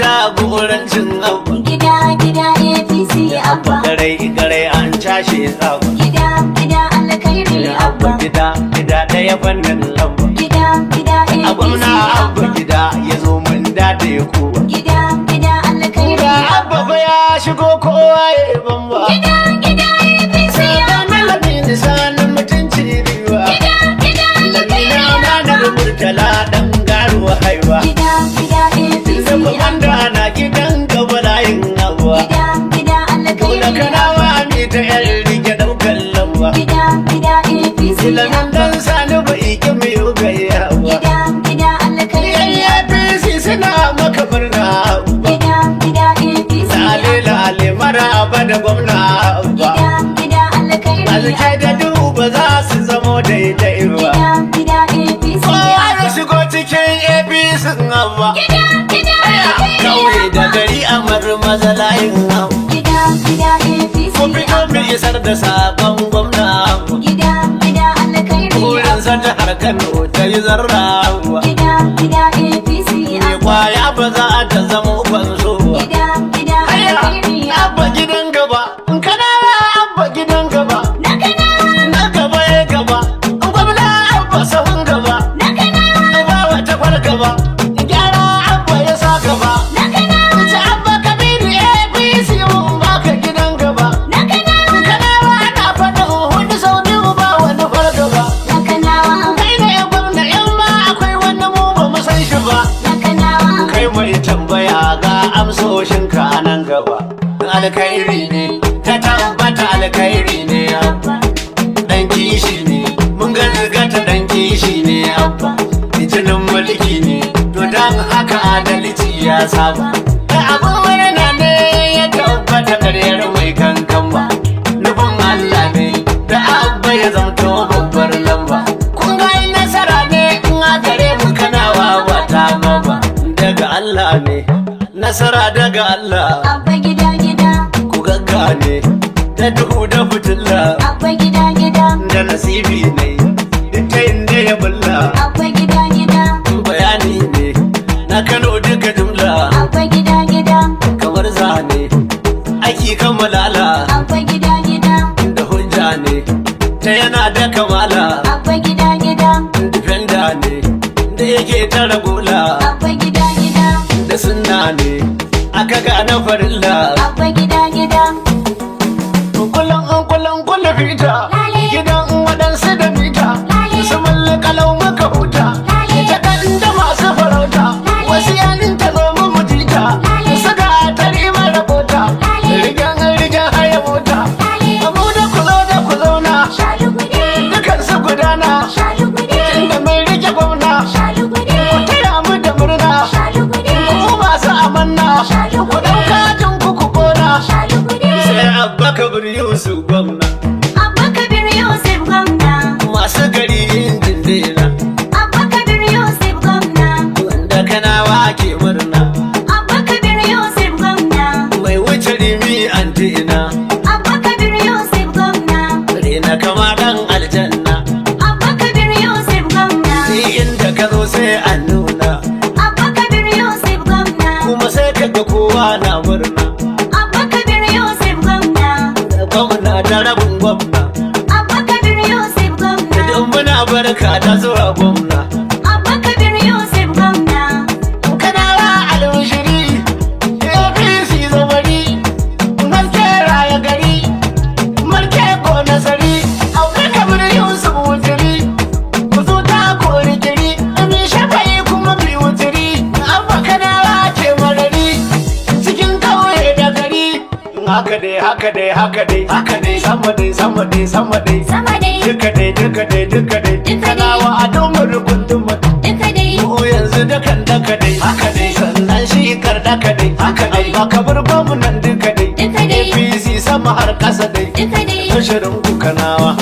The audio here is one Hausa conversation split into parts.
jagorancin abba. Gida gida APC abba. Garai an cashe tsaba. Gida gida alkhairi abba. Gida ɗaya fannin lamba. Gida gida APC A gwamna abba gida ya zo mun dade kowa. Gida gida alkhairi Abba fa ya shigo kowa ya bamba. Gida gida APC abba. Lamini sanin mutunci riwa. Gida gida alkhairi Lamina amanar murtala dan garuwa haiwa. Gida gida APC Da komanda na gidan gaba layin abuwa. Gida gida Dole alkhairi kanawa mi ta yar rike daukan lamba. Gida gida APC Ilamin dan sani ba iki mai gayawa. Gida gida alkhairi APC suna maka murna abba. Gida gida APC Lale maraba da gwamna abba. Gida gida alkhairi Alkai da duba za su zamo daidai ba. Gida gida APC Kowa ya shigo cikin APC abba. Gida gida Kauye da gari amar mazalayin abba. Gida gida APC Ko fito mai isar da sabon gwamna abba. Gida gida alkhairi Wurin sa jihar Kano ta yi zarra abba. Gida gida APC Mai kwaya ba za ta zama kwanso ba. Gida gida alkhairi Abba gidan gaba, kana abba gidan gaba. Na kana Na gaba ya gaba, gwamna abba sahun gaba. na kana Ba wata kwar gaba, gyara abba ya sa gaba. na kana Ta abba kabiru APC mun baka gidan gaba. na kana Kanawa na faɗin hudu sau biyu ba wani kwar gaba. na kanawa Kai ne ya gwamna in ma akwai wani mu ba mu san shi ba. na kanawa Kai mai tambaya ga amsoshin ka nan gaba. Alkhairi ne, ta tabbata alkhairi ne abba. Dan kishi ne, mun gata dan kishi ne abba. Jinin mulki ne, to dan haka adalci ya saba. Da abin murna ne ya tabbata karyar mai kankan ba. Nufin Allah ne, da abba ya zamto babbar lamba. Kun ga nasara ne in a gare mu kanawa wata maba. Daga Allah ne, nasara daga Allah. Abba gida gida Ku gaggane, ta duhu da fitilla. Abba gida gida Da nasibi ne, duk ta inda ya bulla. Abba gida gida Bayani ne, na Kano duka jumla. Abba gida gida Kamar zane, aiki kan malala. Abba gida gida Da hujja ne, ta yana da kamala. Abba gida gida Defenda ne, da yake tara gula. Abba gida gida Da sunna ne, aka gane farilla. Abba gida gida Kullum fita. Lale. Gidan waɗansu da mita. Lale. Su kalau maka huta. Lale. Ta ɗan da masu farauta. Lale. Wasu yanin ta zo mu mutita. Lale. Saka ta rima rabota. Lale. Rigen haya mota. Lale. Abu da ku zo da ku zauna. Shalugude Dukan su gudana. Shalugude Inda mai rike gwamna. Shalugude Ku taya mu da murna. Shalugude Ku masu amanna. Ku ɗauka jin ku kona. Shalugude Sai abba kabir Yusuf gwamna. Abba Kabir Yusuf gwamna Masu gari yin dindina. Abba Kabir Yusuf gwamna Wanda kanawa ke murna. Abba Kabir Yusuf gwamna Mai wuce rimi antina. Abba Kabir Yusuf gwamna Rena kama dan aljanna. Abba Kabir Yusuf gwamna Ni inda ka zo sai an nuna. Abba Kabir Yusuf gwamna Kuma sai kaga kowa na murna. Abba Kabir Yusuf gwamna Gwamna da rabin gwamna. Abba Kabir Yusuf gwamna Idan muna barka da zuwa gwamna. Abba Kabir Yusuf gwamna Kanawa alwishiri. APC zamani. Maske raya gari. Marke ko nasari. Auka kabir Yusuf wutiri. Kuzu ta kori kiri. Mi shafayi kuma mi wutiri. Abba kanawa ke marari. Cikin kauye da gari. Haka dai, sama dai. sama dai Duka dai. Kanawa a domar gundumar. duka dai Mu yanzu dakan daka dai. Sannan shi kar daka dai. Amma kabar gwamnan duka dai. Duka dai. APC sama har kasa dai. duka dai Tashirin ku kanawa.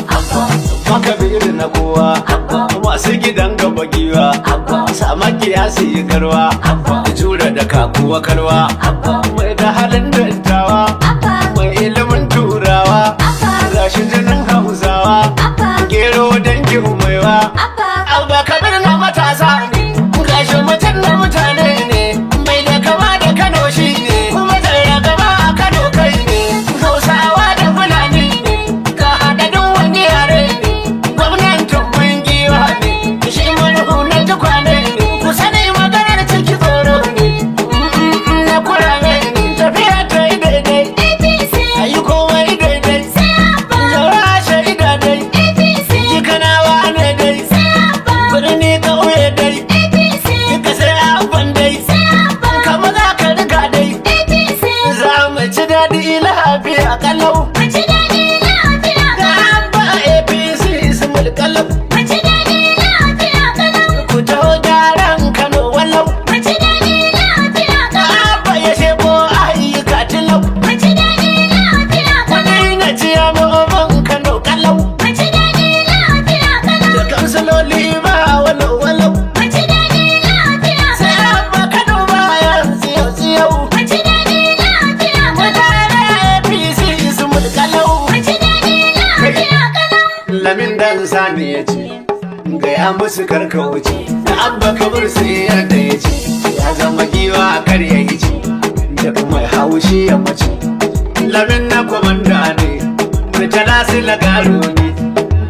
Makabiri na kowa. Masu gidan gaba giwa. Sama kiyasi yi garwa. Jura da kakuwa kalwa. Mai da halin dattawa. Abba Mai ilimin turawa. Gashi jinin hausawa. Gero dangin maiwa. Abba Abba kabir na matasa ne. Gashi mutum na mutane ne. Mai da kama da mace daɗi lafiya kalau. Mace daɗi lafiya Ga kalau. ABBA APC sun mulkalau. Mace daɗi lafiya kalau. Ku taho gyaran Kano walau. Mace daɗi lafiya Ga kalau. ABBA ya shebo ayyuka tilau. Mace daɗi lafiya Ku kalau. daina ciya ma'aman Kano kalau. Mace daɗi lafiya kalau. Da kansiloli ba walau walau. Mace daɗi lafiya Sai kalau. ABBA Kano bayan tsiyau. Mace daɗi lafiya kalau. Mutane APC sun mulkalau. Mace daɗi lafiya kalau. Lamin dan sani ya ce gaya musu karka wuce da ABBA Kabir sai yadda ya ce ya zama giwa kar ya yi ce da kuma haushi ya mace. Lamin na kwamanda ne murtala sai lagaro ne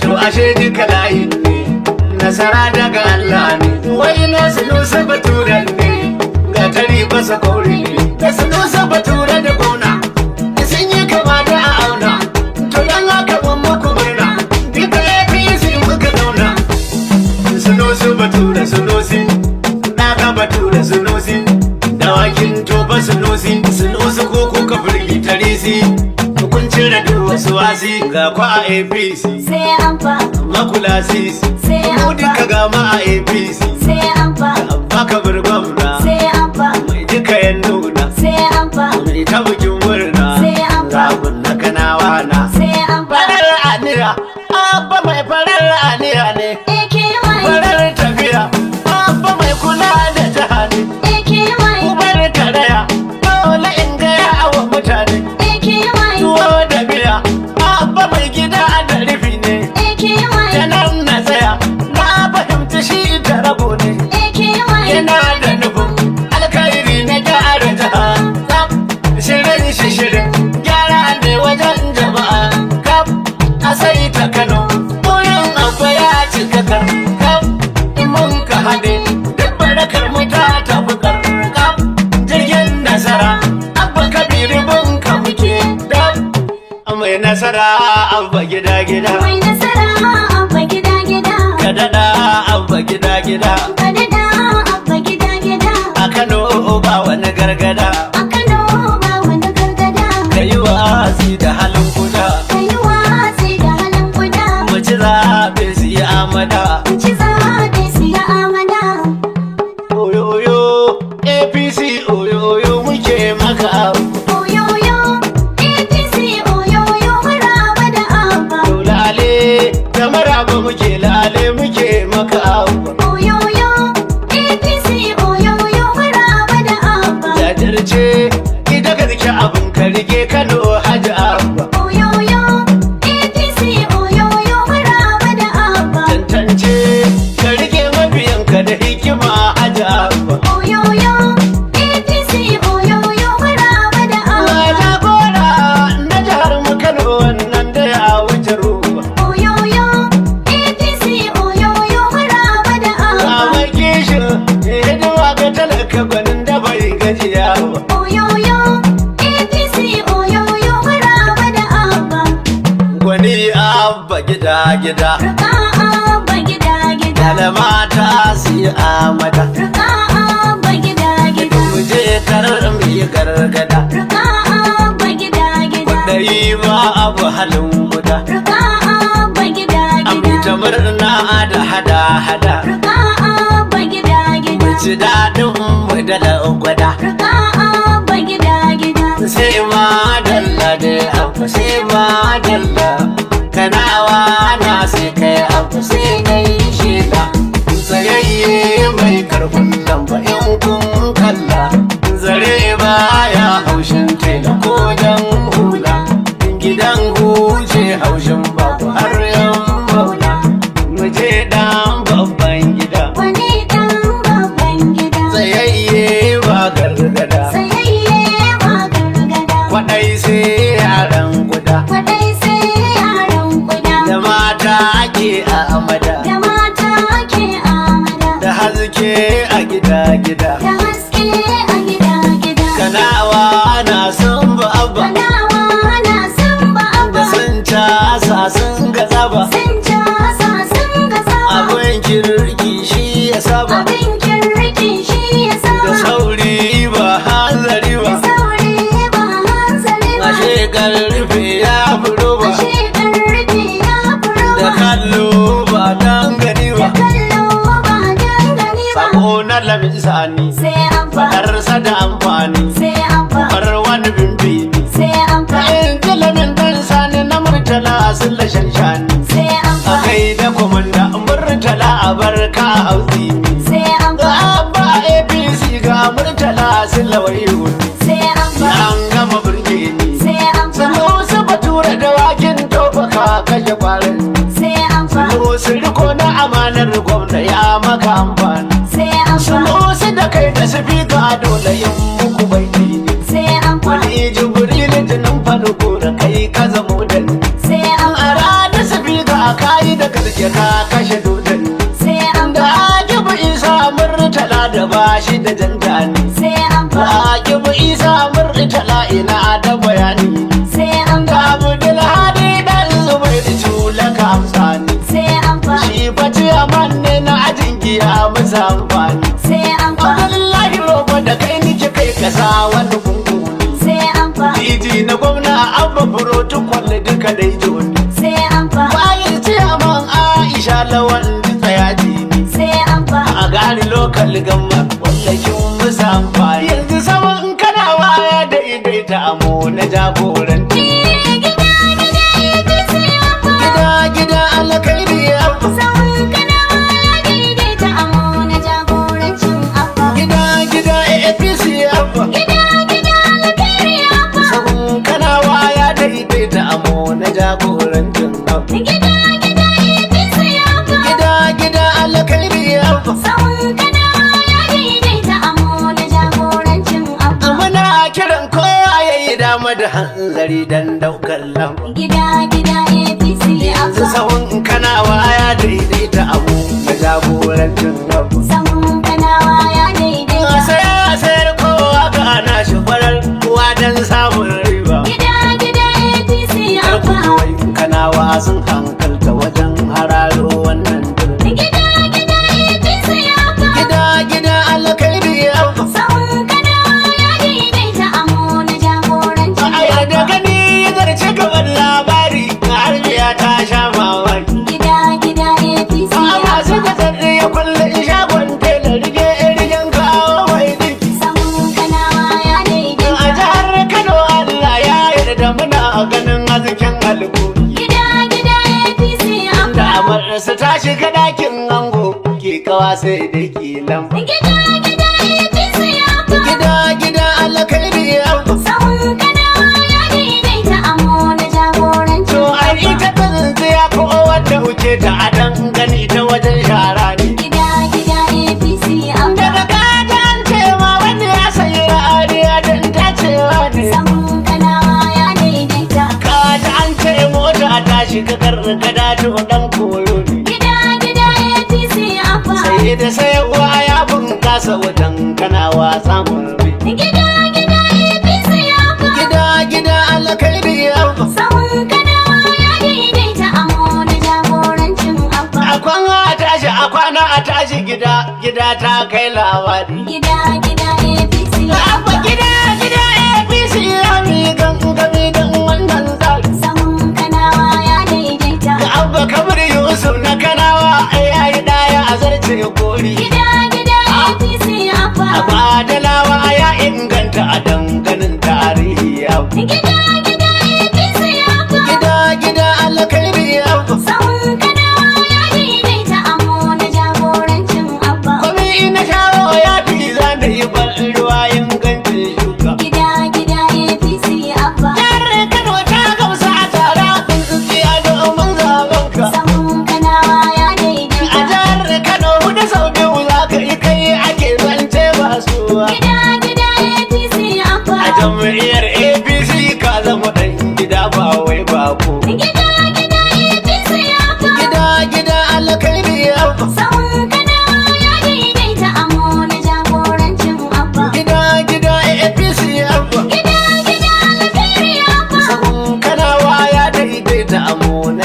to ashe duka layin ne nasara daga Allah ne wai na sunusa baturan ne ga tari basa kauri ne da sunusa batura da gona sun yi kama da a auna to dan haka mun muku murna duka APC muka zauna. Sunusi batura sunusi daga batura sunusi dawakin tofa sunusi ko kuka firgi tarisi kun cire duk wasu wasi ga kwa a APC Sai ABBA. makula sisi Sai mu ABBA. duka gama a APC Sai ABBA. ABBA Kabir gwamna Sai ABBA. mai duka yan nuna Sai ABBA. mai ta bikin murna Sai ABBA. rabun na kanawa na Sai ABBA. farar aniya ABBA mai farar aniya ne AKY. farar tafiya ABBA mai kula da jiha ne AKY. kubar karaya dole in gaya wa mutane AKY. tuwo da biya ABBA mai gida da rufi ne AKY. ta nan na tsaya na fahimci shi da rago ne AKY. yana da nufin alkhairi na gyara jiha kaf shirin shi shirin gyara ne wajen jama'a kaf a sai ta Kano burin ABBA ya cika kaf in mun ka haɗe duk barakar mu ta tafi kaf jirgin nasara ABBA Kabir bin ka muke dab mai nasara ABBA gida gida Mai nasara ABBA gida gida. ka daɗa ABBA gida gida Ka daɗa ABBA gida gida. a Kano ba wani gargada A Kano ba wani gargada. ka yi wasi da halin kuda Ka yi watsi da halin kuda. mu ci zaɓe su yi amada Ci zaɓe su yi amana. oyoyo APC oyoyo muke maka Oyoyo APC oyoyo maraba da ABBA. to lale da maraba muke lale muke maka Oyoyo APC oyoyo maraba da ABBA. jajirce ita ka rike abin ka rike Kano Hajji ABBA Oyoyo APC oyoyo maraba da ABBA. tantance ka rike mabiyanka da hikima Hajji ABBA Oyoyo APC oyoyo maraba da ABBA. jagora na jihar mu Kano wannan da ya wuce ruwa Oyoyo APC oyoyo maraba da ABBA. mai kishin hidima ga talaka gwanin da bai gajiya ba Oyoyo APC oyoyo maraba da ABBA. gwani ABBA gida gida Rika ABBA gida gida. mata su yi amada Rika ABBA gida gida. mu je karar mu yi gargada Rika ABBA gida gida. kwaɗayi ma abu halin guda Rika ABBA gida amita gida. murna da hada hada Rika ABBA gida gida. ci daɗin mu da lagwada Rika ABBA gida gida. sai ma dalla da abu sai ma dalla kanawa na sai kai abu sai kai shida tsayayye mai karfin lamba in kun kalla zare baya haushin tela ko dan hula gidan huce haushin babu har yan maula mu je dan babban gida Wani ɗan babban gida. tsayayye ba gargada Sayayye ba gargada. kwaɗai sai yaran guda Kwaɗai sai yaran kuda. da mata ake a amada Da mata ke amada. da haske a gida gida Da haske a gida gida. kanawa na son ba abba Kanawa na san ba da ABBA. sun casa sun ga zaba Sun casa sun ga saba. abin kirki shi ya saba Abin kirki shi ya da saba. sauri ba hanzari ba Da sauri ba hanzari karfe ya furo ba ashe karfe ya furo da ba kallo ba dan gani da ba kallo ba dangane ba sako na lamin sani sai an fa fadarsa da amfani sai an fa bar wani bimbini sai an fa in ji lamin dan sani na murtala sun lashen shani sai an a fa kai da komanda murtala a barka hausi sai an ga fa abba apc ga murtala sun lawai wuni sai an fa an gama burge ni sai an fa sanu su batura da wakin tofaka kashe kwarin sai an fa sanu su riko na amanar gwamna ya maka amfani sai an fa sanu su da kai da su fi ga dole yin muku baiti sai an fa wani jibril jinin fanuko da kai ka zamo da ni sai an a ranar su fi ga kayi da gaske ka kashe dodon sai an da fa ajibu isa murtala da bashi da jandani sai an fa ajibu isa murtala ina da bayani sai an da fa abdulhadi dan zubai da tula ka amsani sai an fa shi bace aman ne na ajin giya masa amfani sai an fa abdullahi roba da kai nike kai kasa wani gunguni sai an fa Iji na gwamna abba protocol duka dai joni sai an fa bayan ce aman aisha lawan tsaya jini sai an fa a gari lokal gamma wallakin musa amfani yanzu saman kana waya daidaita amo na jagoranci gida alkairi ya gida apc ya sabon kana waya daidaita amo na jagorancin abu gida alkairi ya muna kiran kowa ya yi dama da hanzari don daukar lamba yanzu sahun kana waya daidaita abu na jagorancin abu sayar kowa ga ana shi farar kowa don samun riba kawai kana wasan hankalta wajen hararo wannan birni gida alkairi ya a yarda gani zarce gaban labari har biya ta sha mamaki a masu da zarri ya kulle shagon tela rige rigen kawo mai dinki a jihar kano allah ya yarda muna ganin hasken alƙuri da amarsa ta shiga ɗakin ango ke kawa sai da kilan gida alkairi ya to an ita ta tsintsiya ko wadda wuce ta adan gani ta wajen shara ne daga gada an ce ma wanda ya sayi ra'ariya don ta cewa ne kaji an ce mota ta shiga gargada to dan koyo ne sai da sayarwa ya bunkasa wajen kanawa samun rai gida alkairi ya a kwana a tashi gida ta kai labari abba gida apc ya mi gangami don wannan tsari ga abba kamar yusuf na kanawa ya yi daya a zarce kori a badalawa ya inganta a danganin tarihi abu gida alkairi abu kwami na shawo ya fi zane yi ban ruwa ingancin shuka jihar kano ta gamsa a tara kun tsintsiya domin zaben ka a jihar kano da sau biyu za ka yi kai ake zance ba suwa a jam'iyyar apc ka zama ɗan gida ba wai bako gida alkairi abu gida apc abu sabon kana waya daidaita amo na